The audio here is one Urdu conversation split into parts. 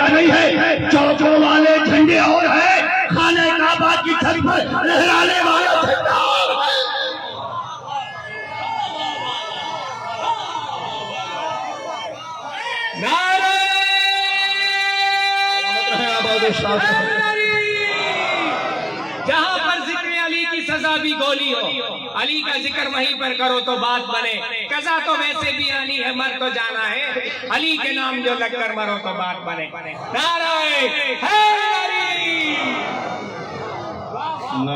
کا نہیں ہے، چوکوں والے جھنڈے اور ہے، خانہ کعبہ کی چھت پر لہرانے والا جھنڈا اور ہے۔ جہاں پر ذکر علی کی سزا بھی گولی ہو، علی کا ذکر وہیں پر کرو تو بات بنے، قضا تو ویسے بھی آنی ہے، مر تو جانا ہے، علی کے نام جو لگ کر مرو تو بات بنے۔ نعرہ حیدری! نہ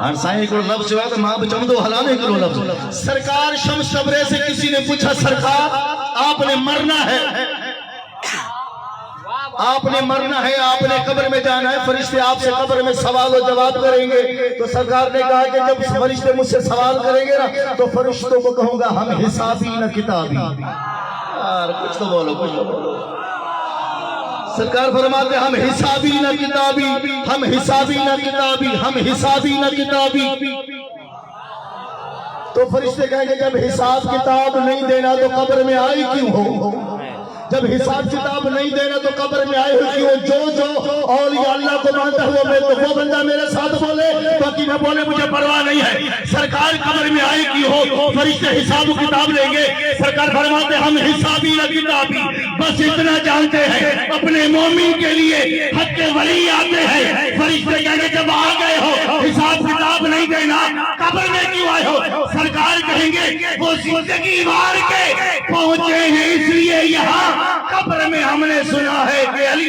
ہر سائیں کو لفظ جو ہے تو ماں بچمدو حلانے کرو لفظ۔ سرکار شمس تبرے سے کسی نے پوچھا سرکار آپ نے مرنا ہے، آپ نے مرنا ہے، آپ نے قبر میں جانا ہے، فرشتے آپ سے قبر میں سوال و جواب کریں گے، تو سرکار نے کہا کہ جب فرشتے مجھ سے سوال کریں گے نا تو فرشتوں کو کہوں گا ہم حسابی نہ کتابی۔ یار کچھ تو بولو، کچھ تو بولو۔ سرکار فرماتے ہم حسابی نہ کتابی، ہم حسابی نہ کتابی، ہم حسابی نہ کتابی۔ تو فرشتے کہیں گے جب حساب کتاب نہیں دینا تو قبر میں آئی کیوں ہو؟ جب حساب کتاب نہیں دینا تو قبر میں آئے ہو کیوں؟ جو اولیاء اللہ کو مانتا ہوا میں تو وہ بندہ میرے ساتھ بولے، باقی نہ بولے مجھے پرواہ نہیں ہے۔ سرکار قبر میں آئے کیوں ہو؟ فرشتے حساب کتاب لیں گے۔ سرکار فرماتے ہم حسابی نہ کتابی، بس اتنا جانتے ہیں اپنے مومن کے لیے حق کے ولی آتے ہیں۔ فرشتے کہیں گے جب آ گئے ہو حساب کتاب نہیں دینا قبر میں کیوں آئے ہو؟ سرکار کہیں گے وہ زندگی مار کے پہنچے ہیں اس لیے یہاں قبر میں ہم نے سنا ہے کہ علی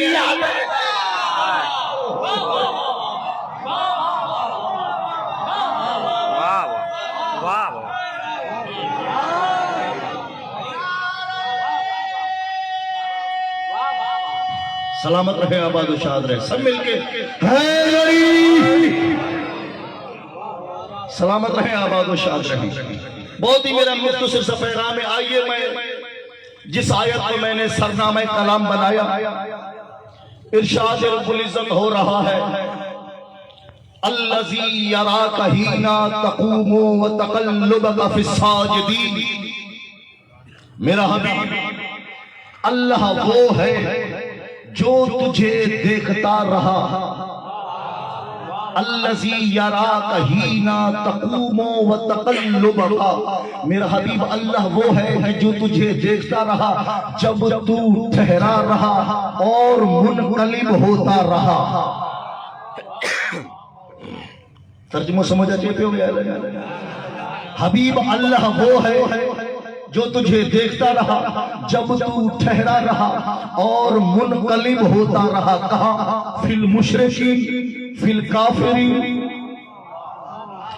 سلامت رہے، آباد و شاد رہے، سب مل کے سلامت رہے، آباد و شاد رہے۔ بہت ہی میرا مختصر سا پیغام ہے۔ آئیے میں جس آیت کو میں نے سرنامہ کلام بنایا، ارشاد رب العزت ہو رہا ہے الذی یراک حین تقوم وتقلبک فی الساجدین۔ میرا حبیب اللہ وہ ہے جو تجھے دیکھتا رہا، الذی یراک حین تقوم وتقلبک، میرا حبیب اللہ وہ ہے جو تجھے دیکھتا رہا جب تو ٹھہرا رہا اور منقلب ہوتا رہا۔ ترجمہ سمجھا چاہتے ہو گیا؟ حبیب اللہ وہ ہے جو تجھے دیکھتا رہا جب تو ٹھہرا رہا اور منقلب ہوتا رہا۔ کہاں؟ فی المشرکین، فی الکافرین،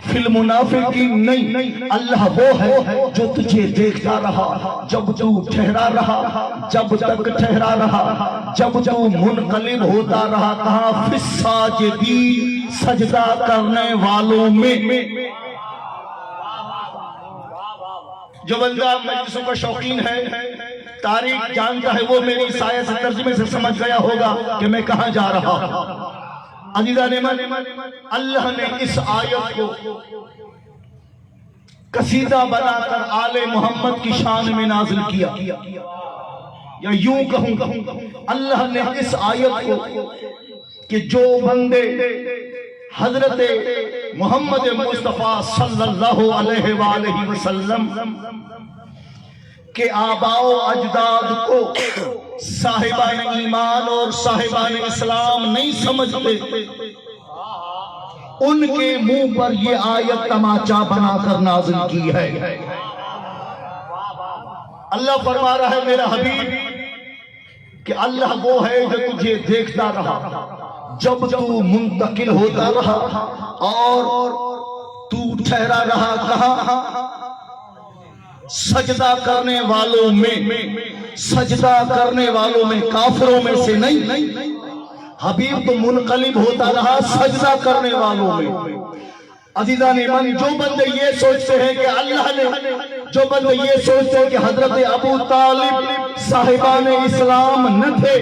فی المنافقین نہیں، اللہ وہ ہے جو تجھے دیکھتا رہا جب تو ٹھہرا رہا، جب تک ٹھہرا رہا، جب تو منقلب ہوتا رہا۔ کہاں؟ فی الساجدین، سجدہ کرنے والوں میں۔ جو بندہ مجلسوں کا شوقین ہے، تاریخ جانتا ہے، وہ میری اس آیت سے ترجمے سے سمجھ گیا ہوگا کہ میں کہاں جا رہا ہوں۔ عزیزان من، اللہ نے اس آیت کو قصیدہ بنا کر آل محمد کی شان میں نازل کیا، یا یوں کہوں اللہ نے اس آیت کو کہ جو بندے حضرت محمد مصطفیٰ صلی اللہ علیہ وآلہ وسلم کے آباء و اجداد کو صاحبان ایمان اور صاحبان اسلام نہیں سمجھتے، ان کے منہ پر یہ آیت تماچا بنا کر نازل کی ہے۔ اللہ فرما رہا ہے میرا حبیب کہ اللہ وہ ہے جو تجھے دیکھتا رہا جب تو منتقل ہوتا رہا اور تو ٹھہرا رہا۔ کہاں؟ سجدہ کرنے والوں میں، سجدہ کرنے والوں میں، کافروں میں سے نہیں۔ حبیب تو منقلب ہوتا رہا سجدہ کرنے والوں میں۔ عزیزان من، جو بندے یہ سوچتے ہیں کہ اللہ نے، جو بندے یہ سوچتے ہیں کہ حضرت ابو طالب صاحبان اسلام نہ تھے،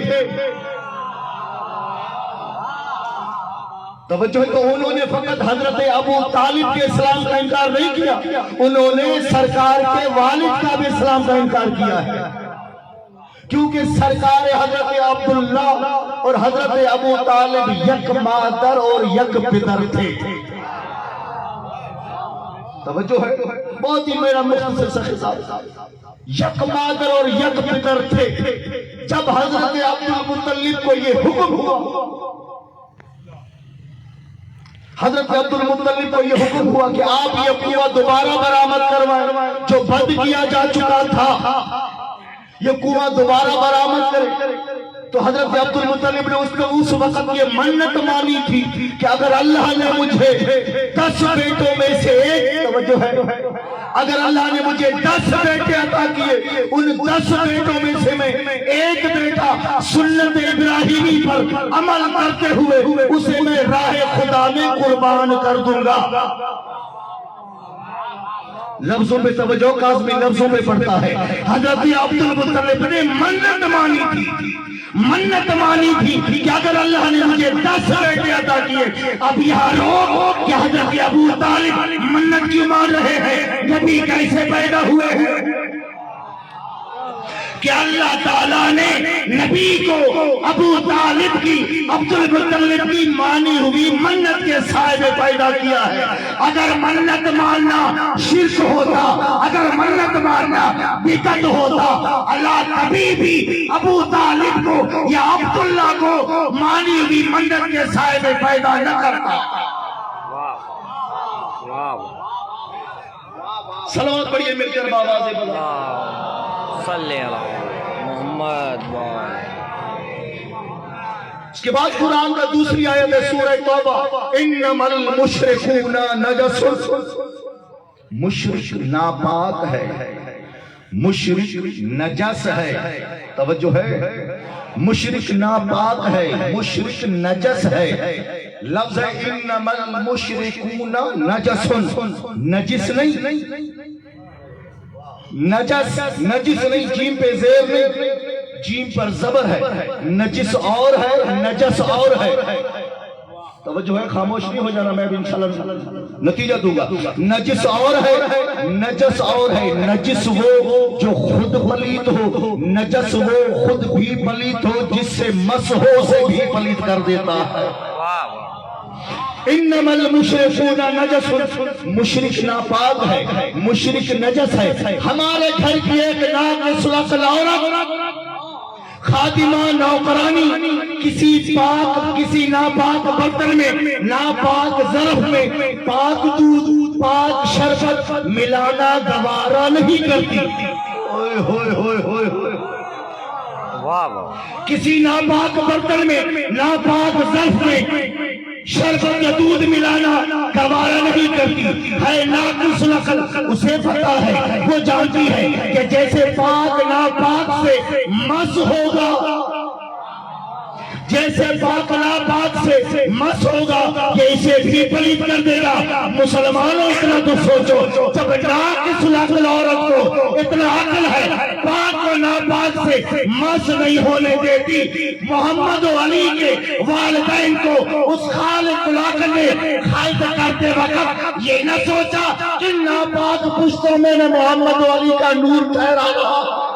توجہ ہے، تو انہوں نے فقط حضرت ابو طالب کے اسلام کا انکار نہیں کیا، انہوں نے سرکار کے والد کا بھی اسلام کا انکار کیا ہے۔ کیونکہ سرکار حضرت عبداللہ اور حضرت ابو طالب یک مادر اور یک پدر تھے. توجہ ہے, بہت ہی میرا مختصر سا خطاب. یک مادر اور یک پدر تھے. جب حضرت عبدالمطلب کو یہ حکم ہوا, حضرت عبدالمطلب کو یہ حکم ہوا کہ آپ یہ کنواں دوبارہ برآمد کروائیں, جو بند کیا جا چکا تھا یہ کنواں دوبارہ برآمد کرے. تو حضرت عبدالمطلب نے اس وقت یہ منت مانی تھی کہ اگر اللہ نے مجھے 10 بیٹوں میں سے ایک, توجہ ہے, اگر اللہ نے مجھے 10 بیٹے عطا کیے, ان 10 بیٹوں میں سے میں ایک بیٹا سنت ابراہیمی پر عمل کرتے ہوئے اسے میں راہ خدا میں قربان کر دوں گا. لفظوں پہ توجہ, قاسمی لفظوں پہ پڑھتا ہے. حضرت عبدالمطلب نے منت مانی تھی کہ اگر اللہ نے مجھے 10 بیٹے عطا کیے. اب یہاں لوگ کہ حضرت ابو طالب منت کیوں مان رہے ہیں, نبی کیسے پیدا ہوئے ہیں, کہ اللہ تعالیٰ نے نبی کو ابو طالب کی, عبدالمطلب کی مانی ہوئی منت کے سائے میں پیدا کیا ہے. اگر منت ماننا شرک ہوتا, اگر منت ماننا بدعت ہوتا, اللہ کبھی بھی ابو طالب کو یا عبداللہ کو مانی ہوئی منت کے سائے میں پیدا نہ کرتا. صلوات پڑھیے مل کر بآواز بلند. صلی اللہ محمد. اس کے بعد قرآن کا دوسری آیت ہے سورہ توبہ, انما المشرکون نجس. مشرک ناپاک ہے, مشرک نجس ہے. توجہ ہے, مشرک ناپاک ہے, مشرک نجس ہے. لفظ ہے انما المشرکون نجس, نجس نہیں, نجس نہیں, جیم پہ زیر نہیں, جیم پر زبر ہے. نجس اور ہے, نجس اور ہے. توجہ ہے, خاموش نہیں ہو جانا, میں بھی انشاءاللہ نتیجہ دوں گا. نجس اور ہے, نجس اور ہے. نجس وہ جو خود پلیت ہو, نجس وہ خود بھی پلیت ہو, جس سے مس ہو اسے بھی پلیت کر دیتا ہے. انما المشرکون نجس, مشرک ناپاک ہے, مشرک نجس ہے. ہمارے گھر کی ایک ناقص عورت, خادمہ, نوکرانی کسی ناپاک برتن میں, ناپاک ظرف میں پاک دودھ, پاک شربت ملانا گوارا نہیں کرتی. کسی ناپاک برتن میں, ناپاک ظرف میں شربت یا دودھ ملانا گوارا نہیں کرتی ہے. ناقص العقل, اسے پتہ ہے, وہ جانتی ہے کہ جیسے پاک ناپاک سے مس ہوگا, جیسے پاک ناپاک سے مس ہوگا, یہ اسے بھی پلیت کر دے گا. مسلمانوں اتنا تو سوچو, جب ناقص العقل عورت کو اتنا عقل ہے, پاک و ناپاک سے مس نہیں ہونے دیتی, محمد و علی کے والدین کو اس خالق العقل نے خالق کرتے وقت یہ نہ سوچا کہ ناپاک پشتوں میں نے محمد و علی کا نور ٹھہرا رہا.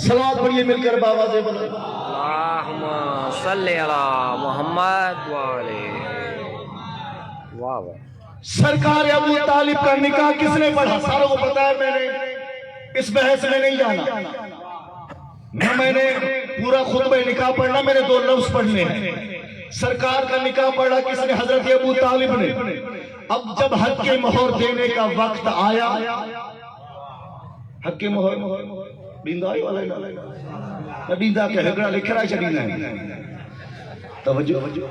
صلوات پڑھیے مل کر بآواز بلند. اللہم صلی علی محمد وعلی. واہ واہ. سرکار ابو طالب کا نکاح کس نے پڑھا؟ ساروں کو پتا ہے, میں نے اس بحث میں نہیں جانا. میں نے پورا خطبہ نکاح پڑھنا, میں نے 2 لفظ پڑھنے ہیں. سرکار کا نکاح پڑھا کس نے؟ حضرت ابو طالب نے. اب جب حق کے مہر دینے کا وقت آیا, حق کے مہر بیندائی والا ہے, بیندہ کے ہگڑا لکھ رہا ہے چڑینا ہے. توجہ توجہ ہے.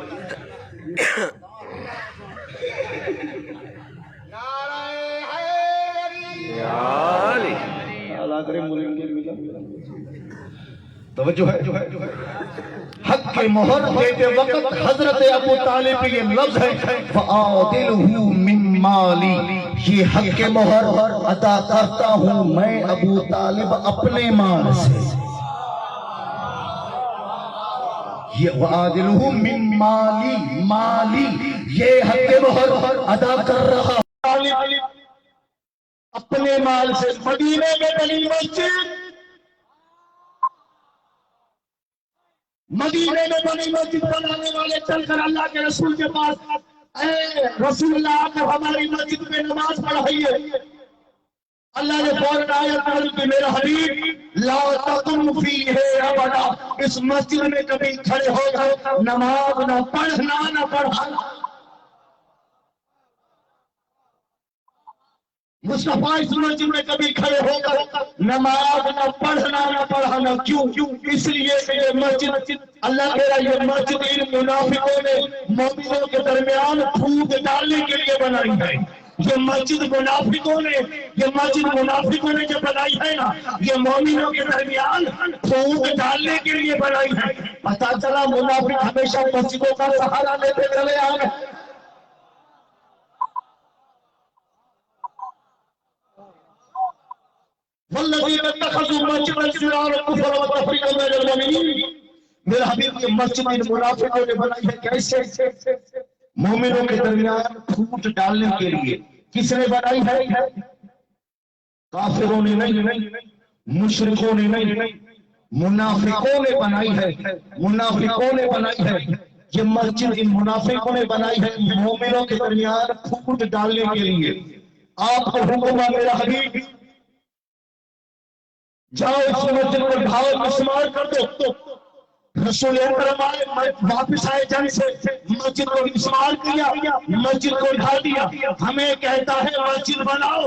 حق کے مہر دیتے وقت حضرت ابو طالب یہ لفظ ہے فَآدِلْهُ مِن مَالِي, یہ حق کے مہر عطا کرتا ہوں میں ابو طالب اپنے مال سے. یہ وَآدِلْهُ مِن مَالِي, یہ حق کے مہر عطا کر رہا اپنے مال سے مدینے میں بنی مسجد، مدینے میں بنی مسجد بنانے والے چل کر اللہ کے رسول کے پاس، اے رسول اللہ آپ نے ہماری مسجد میں نماز پڑھائیے۔ اللہ نے فوراً آیت نازل کی، میرا حبیب لا تقم فیہ ابدا، اس مسجد میں کبھی کھڑے ہو کر نماز نہ پڑھنا نہ پڑھانا۔ مصطفیٰ اس مسجد میں کبھی کھڑے ہو کر نماز نہ پڑھنا نہ پڑھانا، کیوں؟ اس لیے کہ یہ مسجد اللہ کہہ رہا، یہ مسجد ان منافقوں نے مومنوں کے درمیان پھوٹ ڈالنے کے لیے بنائی ہے۔ یہ مسجد منافقوں نے جو بنائی ہے نا، یہ مومنوں کے درمیان پھوٹ ڈالنے کے لیے بنائی ہے۔ پتہ چلا منافق ہمیشہ مسجدوں کا سہارا لیتے چلے آئے۔ والذین اتخذوا مسجدا ضرارا کفرا وتفریقا بین المؤمنین، میرا حبیب یہ مسجد ان منافقوں نے بنائی ہے کیسے؟ مومنوں کے درمیان پھوٹ ڈالنے کے لیے۔ کس نے بنائی ہے؟ کافروں نے نہیں، مشرکوں نے نہیں، منافقوں نے بنائی ہے۔ منافقوں نے بنائی ہے یہ مسجد، ان منافقوں نے بنائی ہے مومنوں کے درمیان پھوٹ ڈالنے کے لیے۔ آپ کو حکم ہے میرا حبیب، جاؤ اس مسجد پر بھاؤ مسمار کر دو۔ رسول اکرم آئے، واپس آئے جنگ سے، مسجد کو مسمار کیا، مسجد کو اٹھا دیا۔ ہمیں کہتا ہے مسجد بناؤ،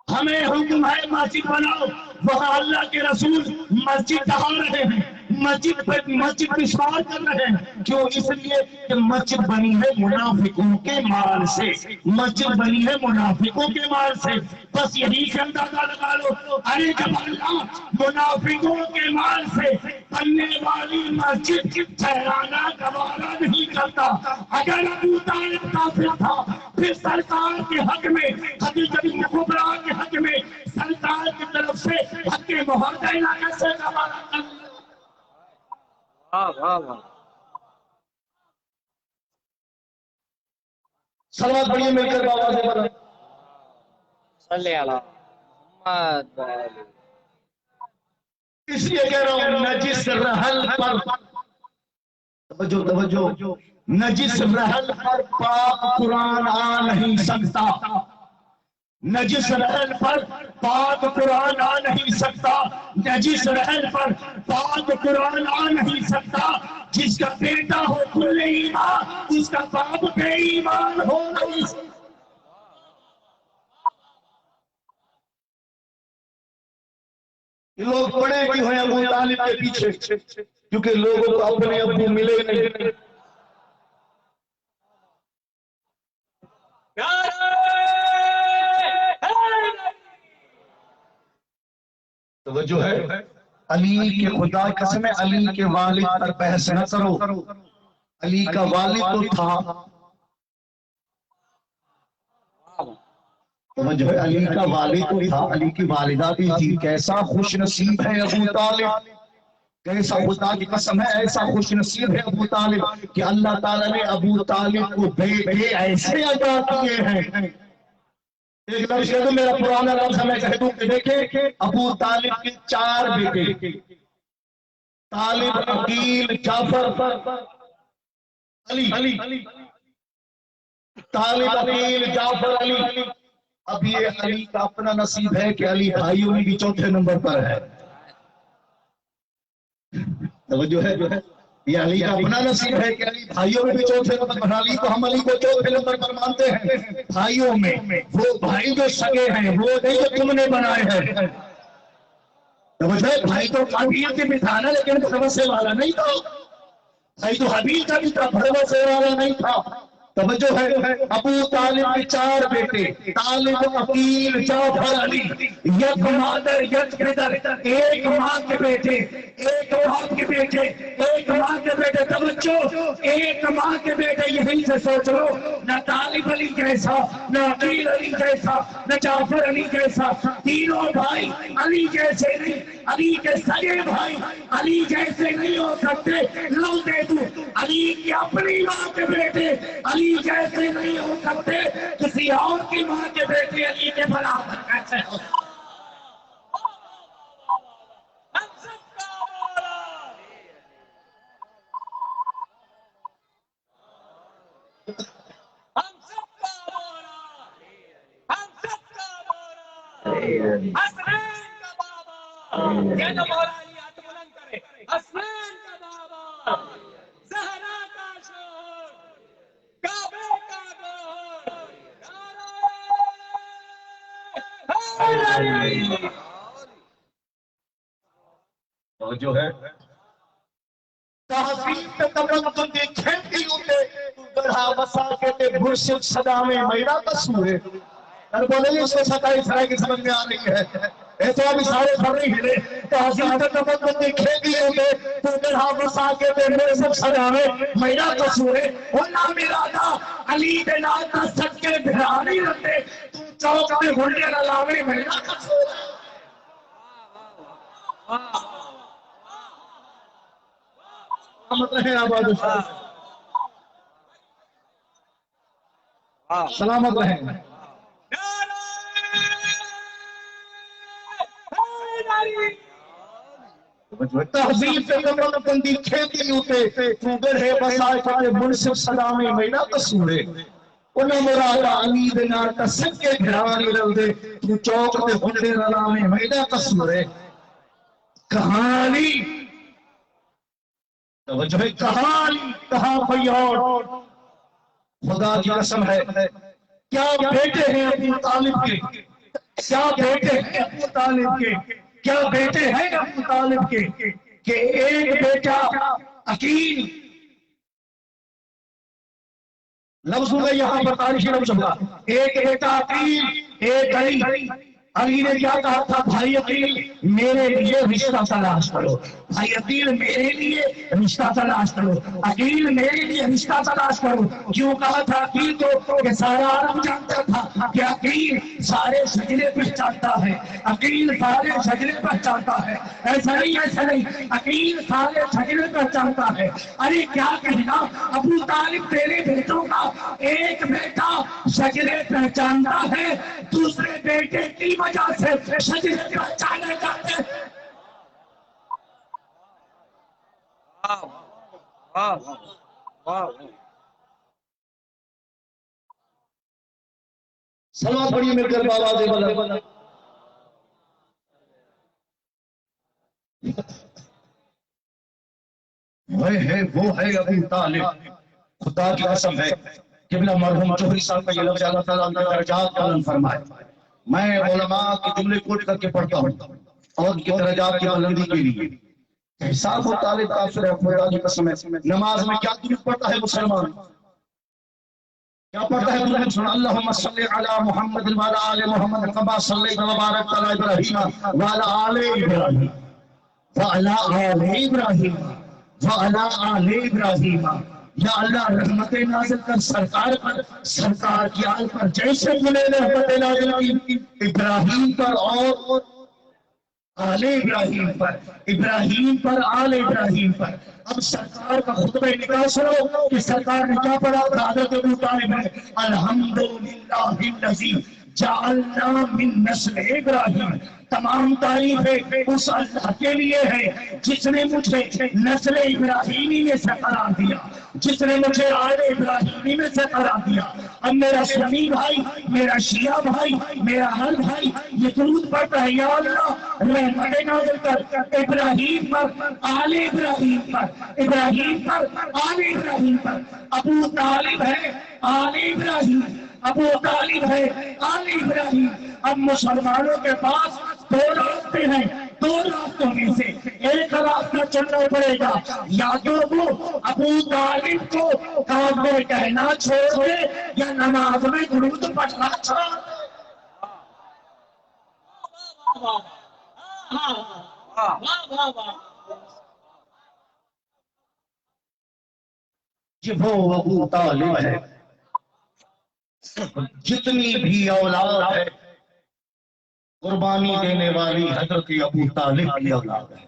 ہمیں حکم ہے مسجد بناؤ، وہاں اللہ کے رسول مسجد ڈھا رہے ہیں، مسجد مسمار کر رہے ہیں۔ کیوں؟ اس لیے کہ مسجد بنی ہے منافقوں کے مال سے، مسجد بنی ہے منافقوں کے مال سے۔ بس یہی سے اندازہ لگا لو، ارے جب اللہ منافقوں کے مال سے بننے والی مسجد ٹھہرانا گوارا نہیں کرتا، اگر ابو طالب کافر تھا پھر سرکار کے حق میں، خدیجہ بنت کبریٰ کے حق میں سرکار کی طرف سے حق مہر دینا کیسے گوارا کرتا؟ صلوات پڑھیے مل کر بابا سے بڑھا صلی علی محمد وآلہ۔ اس لیے کہہ رہا ہوں نجس رحل پر، توجہ، نجس رحل پر پاک قرآن آ نہیں سکتا، نجس رحل پر پاک قرآن آ نہیں سکتا، نجس رحل پر پاک قرآن آ نہیں سکتا۔ جس کا بیٹا ہو کل ایمان، اس کا باپ بے ایمان ہو نہیں سکتا۔ لوگ پڑے بھی ہوئے ابو طالب کے پیچھے، کیونکہ لوگوں کو اپنے ابو ملے نہیں۔ توجہ ہے، علی کے خدا کی قسم ہے، علی کے والد پر بحث نہ کرو، علی کا والد تو تھا، توجہ ہے، علی کا والد تو تھا، علی کی والدہ بھی تھی۔ کیسا خوش نصیب ہے ابو طالب، کیسا خدا کی قسم ہے ایسا خوش نصیب ہے ابو طالب کہ اللہ تعالیٰ نے ابو طالب کو بیٹے ایسے عطا کیے ہیں۔ ایک لفظ کہہ دوں، میرا پرانا لفظ میں کہہ دوں کہ دیکھیں ابو طالب کے 4 بیٹے، طالب، عقیل، جعفر، علی، طالب، عقیل، جعفر، علی۔ اب یہ علی کا اپنا نصیب ہے کہ علی بھائیوں میں بھی 4تھے نمبر پر ہے۔ توجہ ہے، یہ علی کا اپنا نصیب ہے کہ علی بھائیوں میں بھی 4تھے نمبر پر۔ علی کو ہم علی کو 4تھے نمبر پر مانتے ہیں بھائیوں میں، وہ بھائی جو سگے ہیں، وہ نہیں جو تم نے بنائے ہیں۔ توجہ ہے، بھائی تو قابلیت بھی تھا نا، لیکن بھروسے والا نہیں تھا۔ بھائی تو حبیل کا بھی تھا، بھروسے والا نہیں تھا۔ توجہ ہے، ابو طالب کے 4 بیٹے، طالب، عقیل، جعفر، علی، یک مادر یک پدر، ایک ماں کے بیٹے، ایک باپ کے بیٹے، ایک ماں کے بیٹے۔ توجہ، ایک ماں کے بیٹے، یہیں سے سوچ لو، نہ طالب علی جیسا، نہ عقیل علی جیسا، نہ جعفر علی جیسا، تینوں بھائی علی جیسے نہیں، علی کے سگے بھائی علی جیسے نہیں ہو سکتے، لو دے دوں علی کی اپنی ماں کے بیٹے علی جیسے نہیں ہو سکتے، کسی اور کی ماں کے بیٹے علی کے برابر کیسے ہو سکتے؟ یہ جو مولا علی ہاتھ بلند کرے، حسنین کا بابا، زہرا کا شوہر، کعبے کا گوہر، نعرہ اور جو ہے تہذیب پہ تمدن کی کھیتی ہوتے گڑھا بسا کے تے مرشد صدا میں میرا قصور ہے۔ اور بولے اس کو ستائی سرائی کی سمجھ میں آ رہی ہے، ایسے ابھی سارے پڑھ رہی ہلے تہذیب پہ تمدن کی کھیتی ہوتے تو گڑھا بسا کے تے مرشد صدا میں میرا قصور ہے۔ ہونا میرا دا علی دے نال تا سچ کے بھرانی رہتے تو چوک میں گھنڈے رلاوے میرا قصور ہے۔ سلامت رہیں آباد و شاد، سلامت رہیں۔ تہذیب پہ کمرہ بندی کھیتی ہوتے تو گڑھے بسائے کے منصف صدا میں میرا قصور ہے۔ انہوں مرادہ علی بنا تسک کے گھرانی رل دے تو چوک دے ہنڈے رلا میں میرا قصور ہے۔ کہانی توجہ ہے، کہانی کہاں کوئی اور خدا کی قسم ہے، کیا بیٹے ہیں ابو طالب کے، کیا بیٹے ہیں ابو طالب کے، کیا بیٹے ہیں ابو طالب کے کہ ایک بیٹا عقیل، لفظ ہوگا یہاں پر تاریخی لفظ ہوگا، ایک بیٹا عقیل ایک علی۔ علی نے کیا کہا تھا؟ بھائی عقیل میرے لیے رشتہ تلاش کرو، بھائی عقیل میرے لیے رشتہ تلاش کرو، عقیل میرے لیے رشتہ تلاش کرو۔ کیوں کہا تھا عقیل کو؟ کہ سارا عالم جانتا تھا کہ عقیل سارے سجدے پہچانتا ہے، عقیل سارے سجدے پہچانتا ہے، ایسا نہیں عقیل سارے سجدے پہچانتا ہے۔ ارے کیا کہنا، ابو طالب تیرے بیٹوں کا ایک بیٹا سجدے پہچانتا ہے، دوسرے بیٹے کی وجہ سے سجدے پہچانے جاتے ہیں۔ سلام پڑھیے مل کر بابا دے بلند۔ وہ ہے ابو طالب، خدا کی قسم ہے قبلہ مرحوم چوہری صاحب کا یہ لفظ اللہ تعالیٰ اندر درجات کا بلند فرمائے۔ میں علماء کے جملے کوٹ کر کے پڑھتا ہوں اور ان کی درجات کی بلندی کے لیے حساب و طالب کافر ہے، خدا کی قسم ہے۔ نماز میں کیا درود پڑھتا ہے مسلمان؟ کیا پڑھتا ہے درود؟ سن اللہم صلی علی محمد وعلی آل محمد کما صلیت و بارکت علی ابراہیم وعلی آل ابراہیم وعلی آل ابراہیم وعلی آل ابراہیم۔ یا اللہ رحمت نازل کر سرکار پر، سرکار کی آل پر، جیسے ملے رحمت نازل کی ابراہیم پر اور آل ابراہیم پر، ابراہیم پر آل ابراہیم پر۔ اب سرکار کا خطبہ نکاح سنو کہ سرکار نے کیا پڑھا؟ حضرت ابو طالب ہے الحمدللہ الذی جعلنا من نسل ابراہیم، تمام تعریفیں اس اللہ کے لیے ہے جس نے مجھے نسل ابراہیمی میں سے قرار دیا، جس نے مجھے آل ابراہیمی میں سے قرار دیا۔ اب میرا سنی بھائی، میرا شیعہ بھائی، میرا ہر بھائی یہ درود پڑھتا ہے، یا اللہ رحمت نازل کر ابراہیم پر، آل ابراہیم پر، ابراہیم پر، آل ابراہیم پر۔ ابو طالب ہے آل ابراہیم، ابو طالب ہے آل ابراہیم۔ اب مسلمانوں کے پاس دو راستے ہیں، دو راستوں میں سے ایک راستہ چلنا پڑے گا، یا تو وہ ابو طالب کو کافر کہنا چھوڑ دے یا نماز میں درود پڑھنا چھوڑ دے۔ یہ وہ ابو طالب ہے، جتنی بھی اولاد ہے قربانی دینے والی حضرت ابو طالب کی اولاد ہے.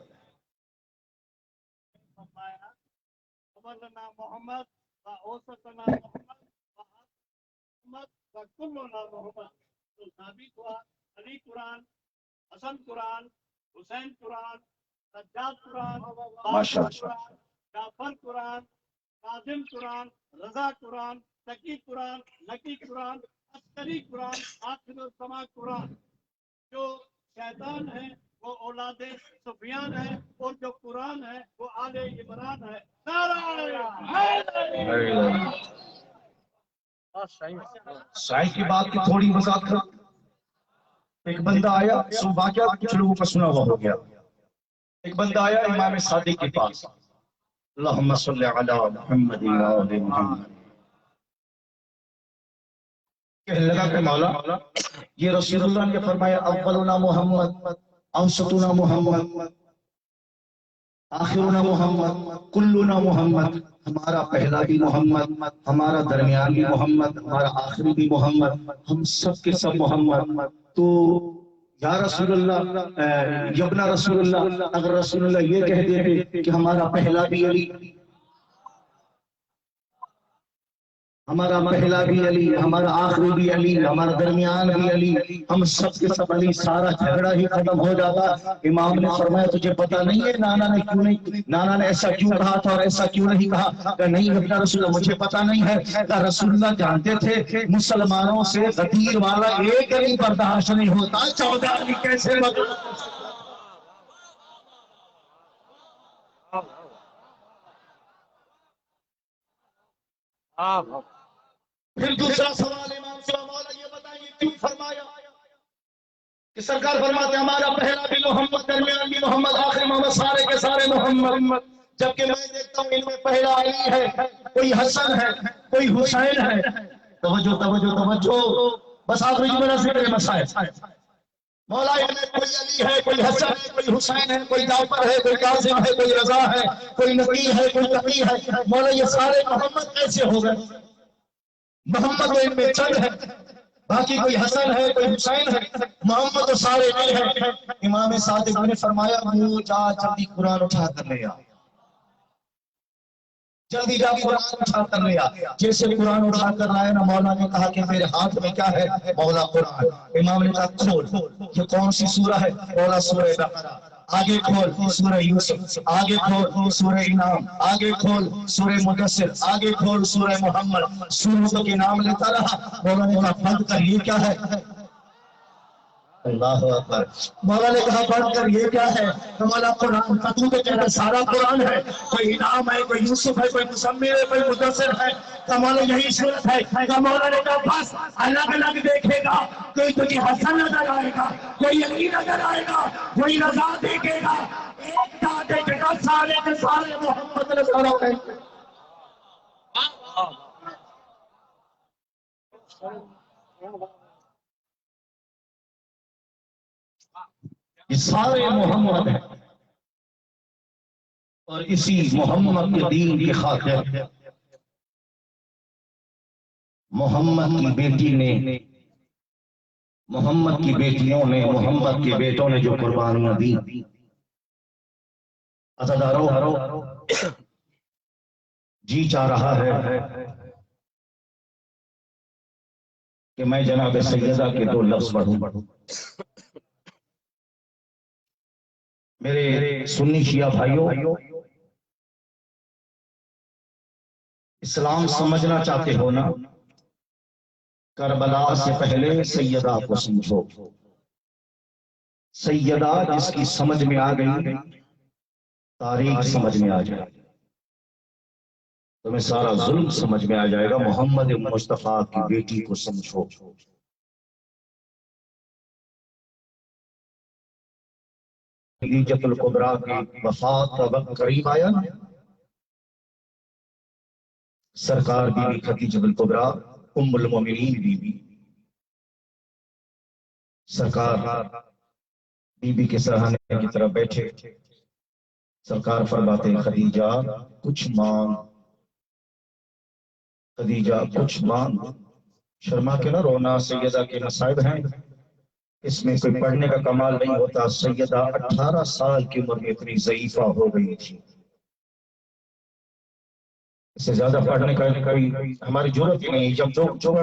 وبلغنا محمد واوسطنا محمد وحمد وكلنا محمد. تو ثابت ہوا علی قرآن، حسن قرآن، حسین قرآن، سجاد قرآن، ماشاء باقر قرآن، جعفر قرآن، کاظم قرآن، رضا قرآن، تقی قرآن، نقی قرآن، عسکری قرآن، آخر السما قرآن. جو شیطان ہے وہ اولاد سفیان ہے، اور جو قرآن ہے وہ آل عمران ہے. شاعر کی بات کی تھوڑی وضاحت کر. ایک بندہ آیا، سو واقعہ کچھ لوگوں کا سنا ہوا ہو گیا. ایک بندہ آیا امام صادق کے پاس، اللہم صلی علی محمد و آل محمد. کہنے لگا کہ مولا یہ رسول اللہ نے فرمایا اولنا محمد، اوسطنا محمد، آخرنا محمد، کلنا محمد. ہمارا پہلا بھی محمد، ہمارا درمیان بھی محمد، ہمارا آخری بھی محمد، ہم سب کے سب محمد. تو یا رسول اللہ، یبنا رسول اللہ، اگر رسول اللہ یہ کہہ دیتے کہ ہمارا پہلا بھی علی، ہمارا پہلا بھی علی، ہمارا آخری بھی علی، ہمارا درمیان بھی علی، ہم سب کے سب علی، سارا جھگڑا ہی ختم ہو جاتا. امام نے فرمایا تجھے پتا نہیں ہے نانا نے کیوں نہیں، نانا نے ایسا کیوں کہا تھا اور ایسا کیوں نہیں کہا؟ کہ نہیں اپنا رسول اللہ مجھے پتا نہیں ہے. کہ رسول اللہ جانتے تھے مسلمانوں سے غدیر والا ایک علی برداشت نہیں ہوتا، 14 علی کیسے برداشت؟ پھر دوسرا سوال امام سے، مولا یہ بتائیے کیوں فرمایا کہ سرکار فرماتے ہمارا پہلا بھی محمد، درمیان بھی محمد، آخر محمد، سارے کے سارے محمد. جبکہ میں دیکھتا ہوں ان میں پہلا علی ہے، کوئی حسن ہے، کوئی حسین ہے. توجہ توجہ توجہ، بس آخری جملہ ذکر مسائل. مولا ان میں کوئی علی ہے، کوئی حسن ہے، کوئی حسین ہے، کوئی جعفر ہے، کوئی کاظم ہے، کوئی رضا ہے، کوئی نقی ہے، کوئی تقی ہے. مولا یہ سارے محمد کیسے ہو گئے؟ محمد ان میں چند ہے، باقی کوئی حسن ہے، کوئی حسین ہے، محمد تو سارے نہیں ہیں. امام صادق نے فرمایا وہ جا جلدی قرآن اٹھا کر لے آ، جلدی جا قرآن اٹھا کر لے آ. جیسے قرآن اٹھا کر لائے نا، مولا نے کہا کہ میرے ہاتھ میں کیا ہے؟ مولا قرآن. امام نے کہا کھول. یہ کون سی سورہ ہے؟ مولا سورہ بقرہ. آگے کھول سورہ یوسف، آگے کھول سورہ انعام، آگے کھول سورہ مدثر، آگے کھول سورہ محمد. سورتوں کے نام لیتا رہا. مولا نے کہا بند کر، یہ کیا ہے؟ اللہ اکبر. مولا نے کہا پڑھ کر یہ کیا ہے؟ تو مولا قرآن. تو کہتا سارا قرآن ہے، کوئی انعام ہے، کوئی یوسف ہے، کوئی مزمل ہے، کوئی مدثر ہے. تو مولا یہی صورت ہے. تو مولا نے کہا بس الگ الگ دیکھے گا، کوئی تجھے حسن نظر آئے گا، کوئی علی نظر آئے گا، کوئی رضا دیکھے گا، ایک کا دیکھے گا، سارے کے سارے محمد نظر آئے گا. یہ سارے محمد ہیں، اور اسی محمد کے دین کی خاطر محمد کی بیٹی نے، محمد کی بیٹیوں نے، محمد کے بیٹوں نے جو قربانیاں دی. عزادارو جی چاہ رہا ہے کہ میں جناب سیدہ کے 2 لفظ پڑھوں. میرے سنی شیعہ بھائیوں، اسلام سمجھنا چاہتے ہو نا، کربلا سے پہلے سیدہ کو سمجھو. سیدہ جس کی سمجھ میں آ گئی، تاریخ سمجھ میں آ جائے، تمہیں سارا ظلم سمجھ میں آ جائے گا. محمد مصطفیٰ کی بیٹی کو سمجھو. خدیجۃ الکبریٰ کی وفات کا وقت قریب آیا. سرکار بی بی خدیجۃ الکبریٰ ام المومنین بی بی، سرکار بی بی کے سرہانے کی طرف بیٹھے. سرکار فرماتے ہیں خدیجہ کچھ مانگ، خدیجہ کچھ مانگ. شرما کے نہ رونا، سیدہ کے مصائب ہیں. اس میں کوئی پڑھنے کا کمال نہیں ہوتا. سیدہ 18 سال کی عمر میں اتنی ضعیفہ ہو گئی تھی. اس سے زیادہ پڑھنے کا کوئی ہماری ضرورت ہی نہیں. جب جو